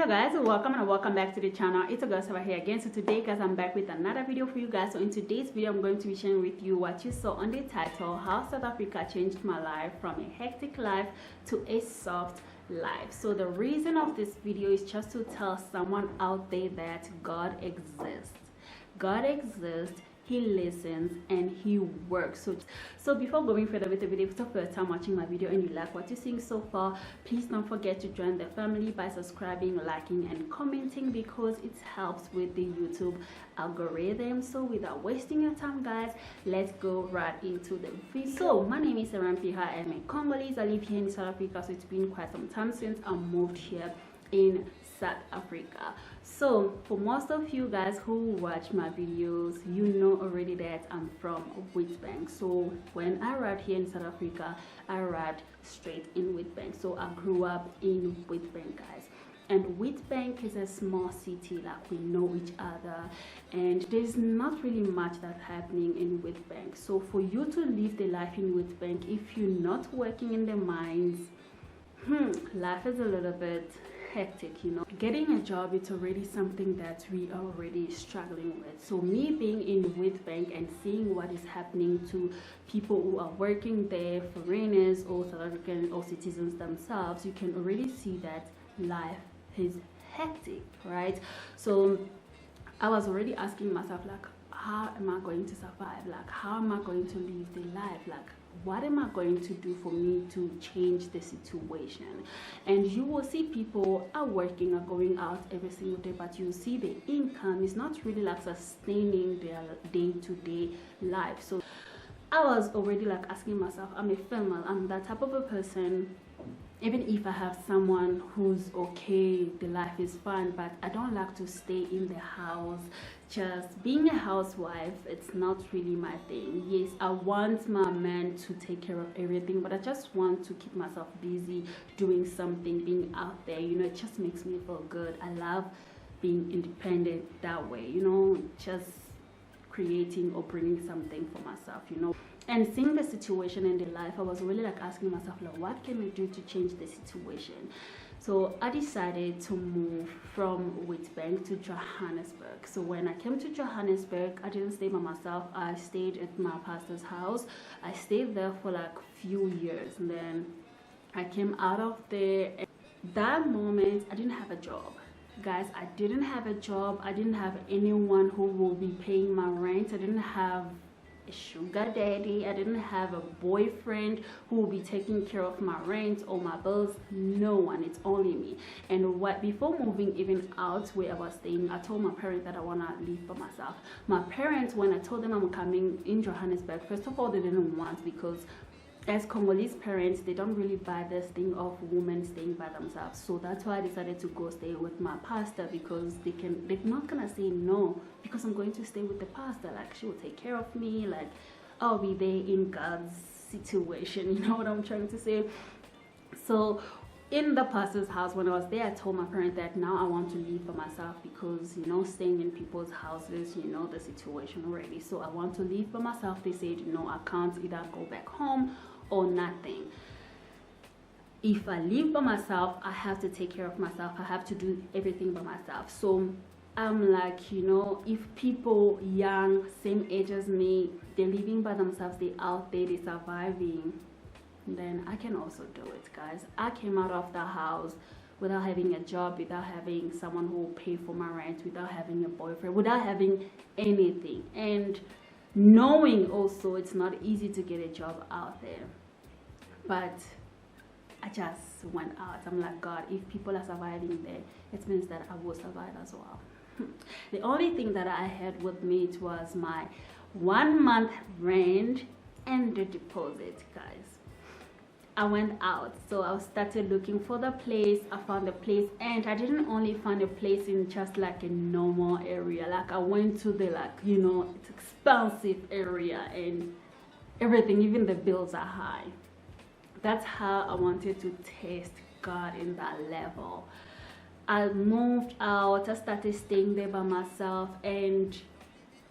Hello guys, welcome and welcome back to the channel. It's a girl Sarah here again. So today guys, I'm back with another video for you guys. So in today's video, I'm going to be sharing with you what you saw on the title, how South Africa changed my life from a hectic life to a soft life. So the reason of this video is just to tell someone out there that God exists. God exists. He listens and he works. So before going further with the video, if it's your first time watching my video and you like what you're seeing so far, please don't forget to join the family by subscribing, liking and commenting, because it helps with the YouTube algorithm. So without wasting your time guys, let's go right into the video. So my name is Piha. I'm a Congolese. I live here in South Africa, so it's been quite some time since I moved here in South Africa. So for most of you guys who watch my videos, you know already that I'm from Witbank. So when I arrived here in South Africa, I arrived straight in Witbank. So I grew up in Witbank guys, and Witbank is a small city, like we know each other, and there's not really much that's happening in Witbank. So for you to live the life in Witbank, if you're not working in the mines, life is a little bit hectic, you know. Getting a job, it's already something that we are already struggling with. So me being in Witbank and seeing what is happening to people who are working there, foreigners or South African or citizens themselves, you can already see that life is hectic, right? So I was already asking myself, like, how am I going to survive? Like, how am I going to live the life? Like, what am I going to do for me to change the situation? And you will see people are working, are going out every single day, but you see the income is not really like sustaining their day-to-day life. So I was already like asking myself, I'm a female, I'm that type of a person. Even if I have someone who's okay, the life is fun, but I don't like to stay in the house. Just being a housewife, it's not really my thing. Yes, I want my man to take care of everything, but I just want to keep myself busy doing something, being out there, you know. It just makes me feel good. I love being independent that way, you know, just creating or bringing something for myself, you know. And seeing the situation in the life, I was really like asking myself, like, what can I do to change the situation? So I decided to move from Witbank to Johannesburg. So when I came to Johannesburg, I didn't stay by myself. I stayed at my pastor's house. I stayed there for like a few years, and then I came out of there. That moment, I didn't have a job. Guys, I didn't have a job. I didn't have anyone who will be paying my rent. I didn't have a sugar daddy. I didn't have a boyfriend who will be taking care of my rent or my bills. No one. It's only me. And before moving even out where I was staying, I told my parents that I want to live by myself. My parents, when I told them I'm coming in Johannesburg, first of all, they didn't want, because as Congolese parents, they don't really buy this thing of women staying by themselves. So that's why I decided to go stay with my pastor, because they're not gonna say no, because I'm going to stay with the pastor. Like, she will take care of me, like I'll be there in God's situation, you know what I'm trying to say. So in the pastor's house, when I was there, I told my parents that now I want to live for myself, because, you know, staying in people's houses, you know the situation already. So I want to live for myself. They said, no, I can't either go back home or nothing. If I live by myself, I have to take care of myself. I have to do everything by myself. So I'm like, you know, if people young, same age as me, they're living by themselves, they're out there, they're surviving, then I can also do it, guys. I came out of the house without having a job, without having someone who will pay for my rent, without having a boyfriend, without having anything, and knowing also it's not easy to get a job out there. But I just went out. I'm like, God, if people are surviving there, it means that I will survive as well. The only thing that I had with me, it was my 1 month rent and the deposit, guys. I went out, so I started looking for the place. I found the place, and I didn't only find a place in just like a normal area. Like, I went to the, like, you know, it's expensive area and everything, even the bills are high. That's how I wanted to test God in that level. I moved out. I started staying there by myself, and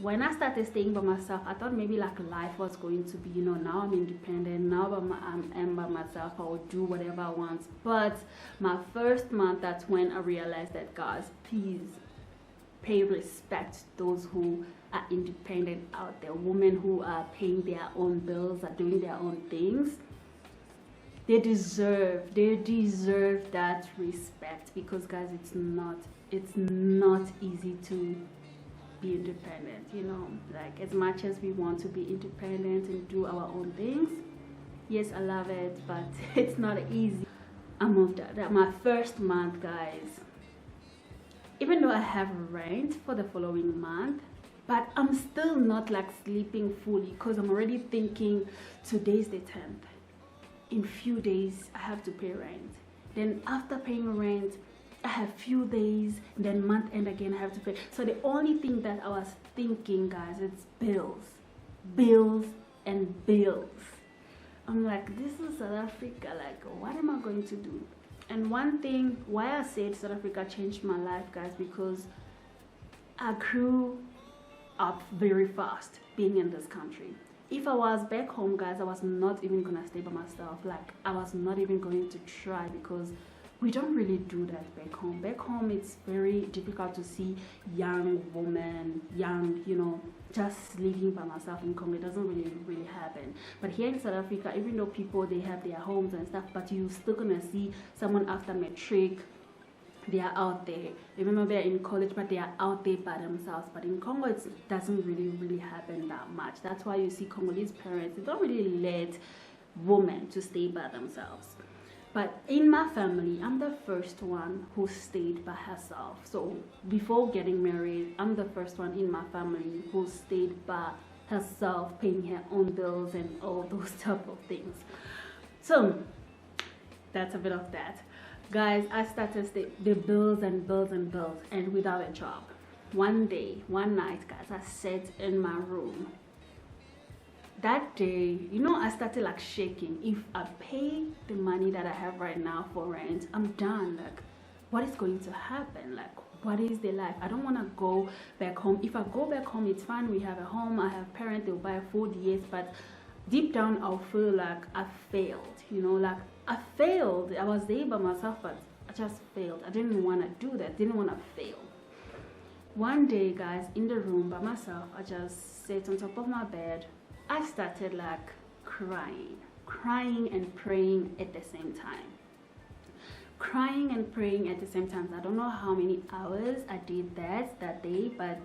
when I started staying by myself, I thought maybe like life was going to be, you know, now I'm independent, now I'm by myself, I will do whatever I want. But my first month, that's when I realized that, guys, please pay respect to those who are independent out there, women who are paying their own bills, are doing their own things. They deserve that respect, because guys, it's not easy to be independent, you know. Like, as much as we want to be independent and do our own things, yes, I love it, but it's not easy. I moved out that my first month, guys, even though I have rent for the following month, but I'm still not like sleeping fully, because I'm already thinking today's the 10th, in few days I have to pay rent, then after paying rent I have few days, then month end again I have to pay. So the only thing that I was thinking, guys, it's bills and bills. I'm like, this is South Africa, like what am I going to do? And one thing why I said South Africa changed my life, guys, because I grew up very fast being in this country. If I was back home, guys, I was not even gonna stay by myself. Like, I was not even going to try, because we don't really do that back home. Back home, it's very difficult to see young women, you know, just living by myself in Congo. It doesn't really happen. But here in South Africa, even though people, they have their homes and stuff, but you're still gonna see someone after matric, they are out there. Even though they're in college, but they are out there by themselves. But in Congo, it doesn't really happen that much. That's why you see Congolese parents, they don't really let women to stay by themselves. But in my family, I'm the first one who stayed by herself. So before getting married, I'm the first one in my family who stayed by herself, paying her own bills and all those type of things. So that's a bit of that. Guys, I started the bills and without a job. One night, guys, I sat in my room. That day, you know, I started like shaking. If I pay the money that I have right now for rent, I'm done. Like, what is going to happen? Like, what is the life? I don't want to go back home. If I go back home, it's fine. We have a home. I have parents. They'll buy food, yes. But deep down, I'll feel like I failed. You know, like I failed. I was there by myself, but I just failed. I didn't want to do that. Didn't want to fail. One day, guys, in the room by myself, I just sat on top of my bed. I started like crying and praying at the same time. Crying and praying at the same time. I don't know how many hours I did that day, but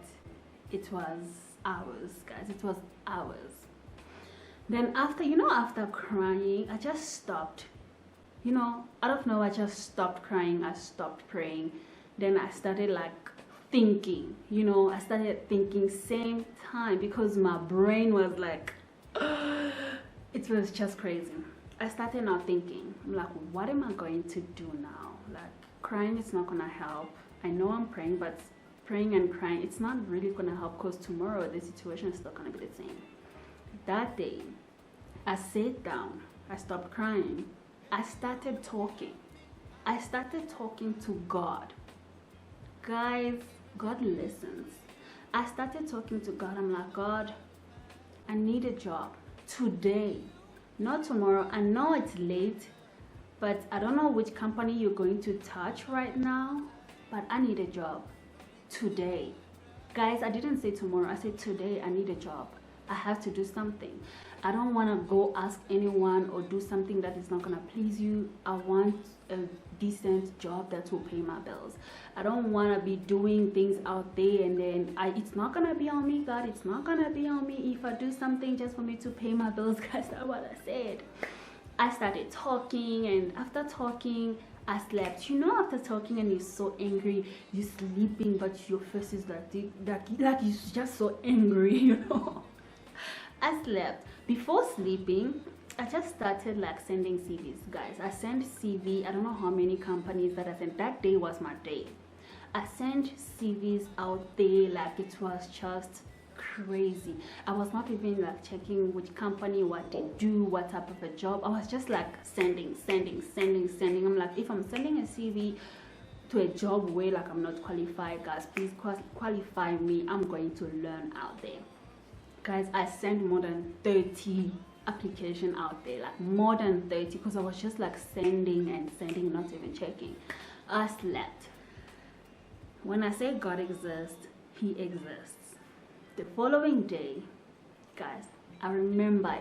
it was hours, guys. It was hours. Then after crying, I just stopped. You know, out of nowhere, I just stopped crying. I stopped praying. Then I started like thinking, you know, I started thinking same time, because my brain was like, it was just crazy. I started now thinking, I'm like, what am I going to do now? Like, crying is not gonna help. I know I'm praying, but praying and crying, it's not really gonna help, because tomorrow the situation is still gonna be the same. That day, I sat down, I stopped crying, I started talking. I started talking to God. Guys, God listens. I started talking to God. I'm like, God, I need a job today, not tomorrow. I know it's late, but I don't know which company you're going to touch right now, but I need a job today. Guys, I didn't say tomorrow. I said today. I need a job. I have to do something. I don't want to go ask anyone or do something that is not going to please you. I want a decent job that will pay my bills. I don't want to be doing things out there and then it's not going to be on me, God. It's not going to be on me if I do something just for me to pay my bills. Guys, that's what I said. I started talking, and after talking, I slept. You know, after talking and you're so angry, you're sleeping, but your face is like you're just so angry, you know. I slept. Before sleeping, I just started like sending CVs, guys. I sent CV. I don't know how many companies that I sent. That day was my day. I sent CVs out there like it was just crazy. I was not even like checking which company, what they do, what type of a job. I was just like sending. I'm like, if I'm sending a CV, to a job where like I'm not qualified, guys, please qualify me. I'm going to learn out there. Guys, I sent more than 30 application out there, like more than 30, because I was just like sending and sending, not even checking. I slept. When I say God exists, he exists. The following day, guys, I remember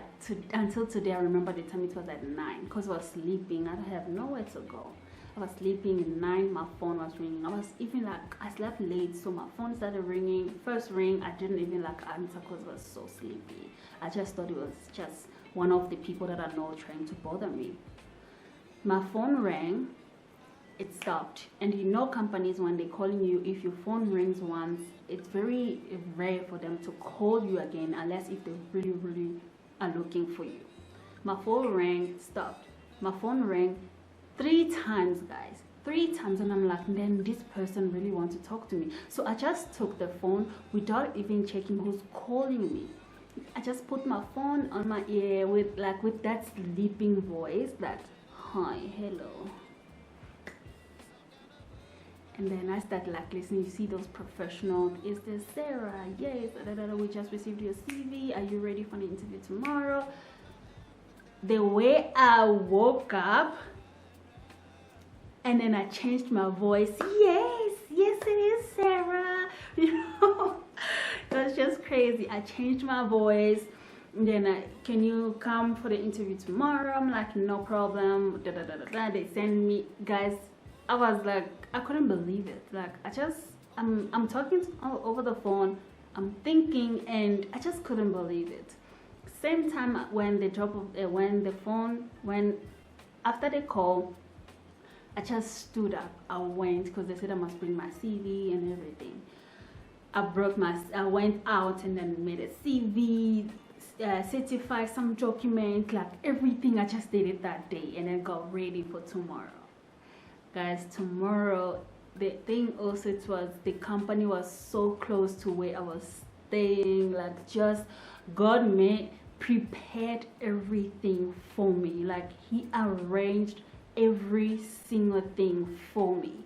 until today, I remember the time it was at 9, because I was sleeping. I have nowhere to go. I was sleeping at 9, my phone was ringing. I was even like, I slept late, so my phone started ringing. First ring, I didn't even like answer because I was so sleepy. I just thought it was just one of the people that I know trying to bother me. My phone rang, it stopped. And you know, companies, when they're calling you, if your phone rings once, it's very rare for them to call you again unless if they really are looking for you. My phone rang, stopped. My phone rang 3 times, guys, 3 times, and I'm like, then this person really wants to talk to me. So I just took the phone without even checking who's calling me. I just put my phone on my ear with that sleeping voice that, hi, hello. And then I start like listening. You see those professional, is this Sarah? Yes, we just received your CV. Are you ready for the interview tomorrow? The way I woke up, and then I changed my voice. Yes, it is Sarah. You know, it was just crazy. I changed my voice. And then can you come for the interview tomorrow? I'm like, no problem. They send me, guys. I was like, I couldn't believe it. Like, I'm talking over the phone. I'm thinking, and I just couldn't believe it. Same time when after the call, I just stood up. I went because they said I must bring my CV and everything. I went out and then made a CV, certified some document, like everything. I just did it that day and then got ready for tomorrow. Guys, tomorrow, the thing also, it was, the company was so close to where I was staying. Like, just God prepared everything for me. Like, he arranged every single thing for me.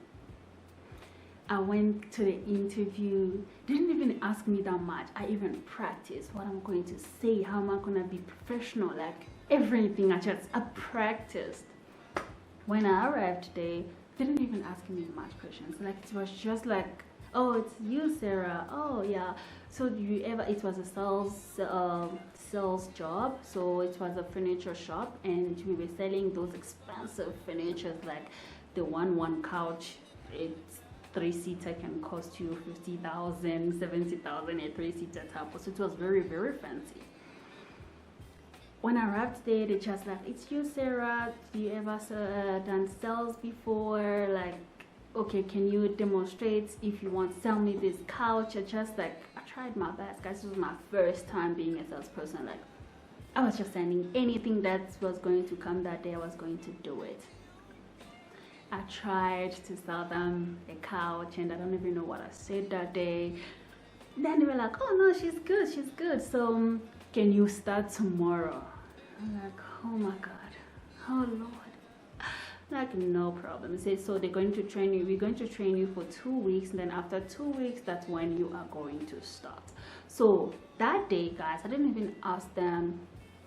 I went to the interview, didn't even ask me that much. I even practiced what I'm going to say, how am I going to be professional, like everything. I practiced. When I arrived today, didn't even ask me much questions. Like, it was just like, oh, it's you, Sarah. Oh, yeah. So it was a sales job. So it was a furniture shop, and we were selling those expensive furniture, like the one couch. It's 3-seater can cost you 50,000, 70,000, a 3-seater type. So it was very fancy. When I arrived there, they just like, it's you, Sarah. Do you ever done sales before? Like, okay, can you demonstrate if you want to sell me this couch? I tried my best, guys. This was my first time being a salesperson. Like, I was just sending anything that was going to come that day. I was going to do it. I tried to sell them a couch, and I don't even know what I said that day. Then they were like, oh no, she's good. So can you start tomorrow? I'm like, oh my God, oh Lord. Like, no problem. They say, so they're going to train you. We're going to train you for 2 weeks, and then after 2 weeks, that's when you are going to start. So that day, guys, I didn't even ask them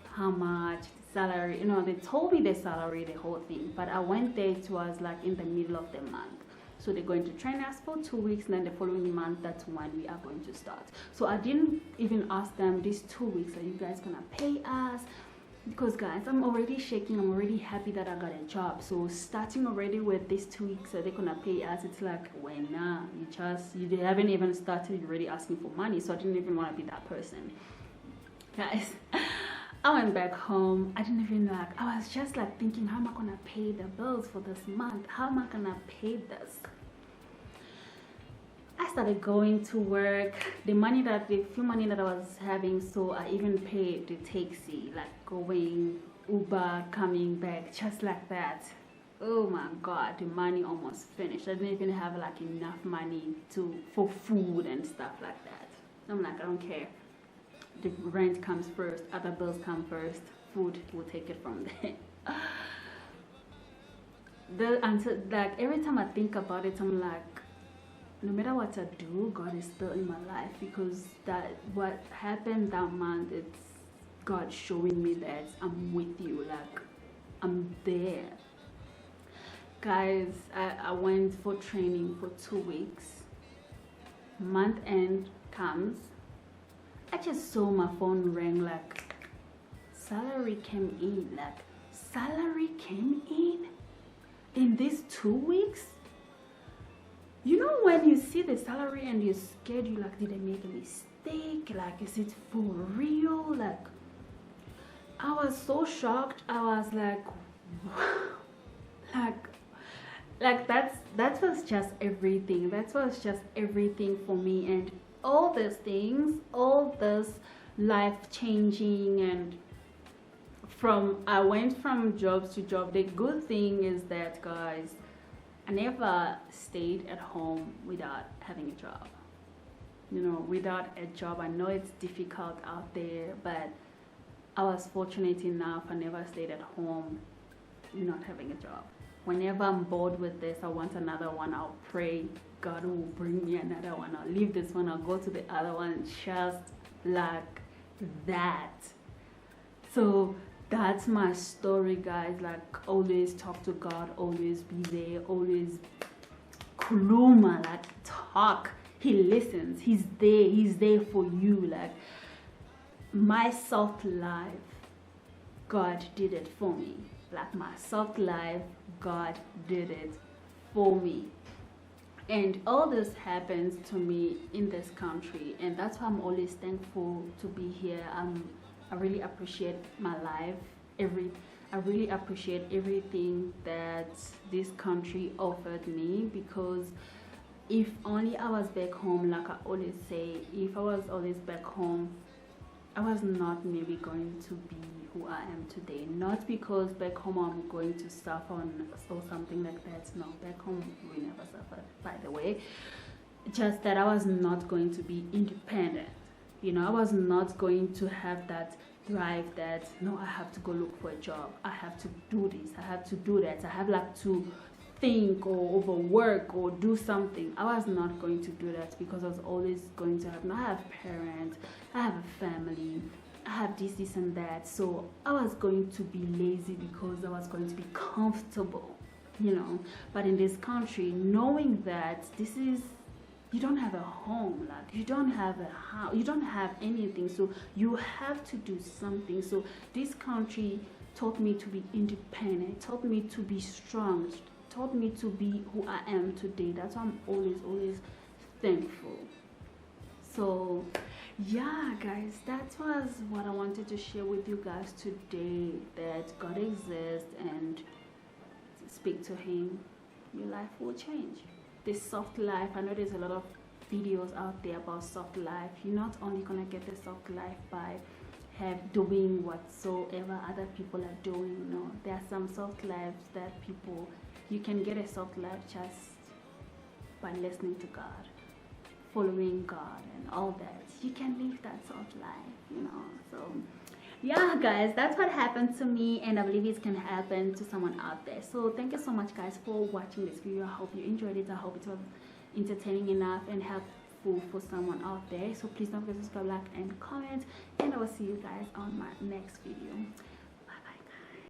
how much salary. You know, they told me the salary, the whole thing. But I went there. It was like in the middle of the month. So they're going to train us for 2 weeks, and then the following month, that's when we are going to start. So I didn't even ask them, these 2 weeks, are you guys gonna pay us? Because guys, I'm already shaking. I'm already happy that I got a job. So starting already with these 2 weeks, are they gonna pay us? It's like, when you haven't even started, you're already asking for money. So I didn't even want to be that person, guys. I went back home. I didn't even I was just like thinking, how am I gonna pay the bills for this month? How am I gonna pay this? I started going to work. The few money that I was having, so I even paid the taxi, like going Uber, coming back, just like that. Oh my God, the money almost finished. I didn't even have like enough money for food and stuff like that. I'm like, I don't care. The rent comes first, other bills come first. Food, we'll take it from there. the until like every time I think about it, I'm like, no matter what I do, God is still in my life, because that what happened that month, it's God showing me that I'm with you, like I'm there. Guys, I went for training for 2 weeks. Month end comes, I just saw my phone ring, like salary came in, like salary came in these 2 weeks. You know, when you see the salary and you're scared, you like, did I make a mistake? Like, is it for real? Like, I was so shocked. I was like, like that was just everything. That was just everything for me. And all these things, all this life changing, and I went from job to job. The good thing is that, guys, I never stayed at home without having a job. You know, without a job, I know it's difficult out there, but I was fortunate enough. I never stayed at home not having a job. Whenever I'm bored with this, I want another one, I'll pray God will bring me another one. I'll leave this one, I'll go to the other one, just like that. So that's my story, guys. Like, always talk to God, always be there, always kuluma, like talk. He listens, he's there for you. Like, my soft life, God did it for me. Like, my soft life, God did it for me. And all this happens to me in this country, and that's why I'm always thankful to be here. I really appreciate my life. I really appreciate everything that this country offered me, because if only I was back home, like I always say, if I was always back home, I was not maybe going to be who I am today. Not because back home I'm going to suffer or something like that. No, back home we never suffered, by the way. Just that I was not going to be independent. You know, I was not going to have that drive that, no, I have to go look for a job. I have to do this. I have to do that. I have like to think or overwork or do something. I was not going to do that, because I was always going to have, I have parents, I have a family, I have this and that. So I was going to be lazy because I was going to be comfortable, you know. But in this country, knowing that this is, you don't have a home, like you don't have a house, you don't have anything, so you have to do something. So this country taught me to be independent, taught me to be strong, taught me to be who I am today. That's why I'm always thankful. So yeah, guys, that was what I wanted to share with you guys today, that God exists, and speak to him, your life will change. This soft life, I know there's a lot of videos out there about soft life. You're not only gonna get the soft life by doing whatsoever other people are doing. No, there are some soft lives that you can get a soft life just by listening to God, following God and all that. You can live that soft life, you know. So yeah, guys, that's what happened to me, and I believe it can happen to someone out there. So thank you so much, guys, for watching this video. I hope you enjoyed it. I hope it was entertaining enough and helpful for someone out there. So please don't forget to subscribe, like, and comment, and I will see you guys on my next video.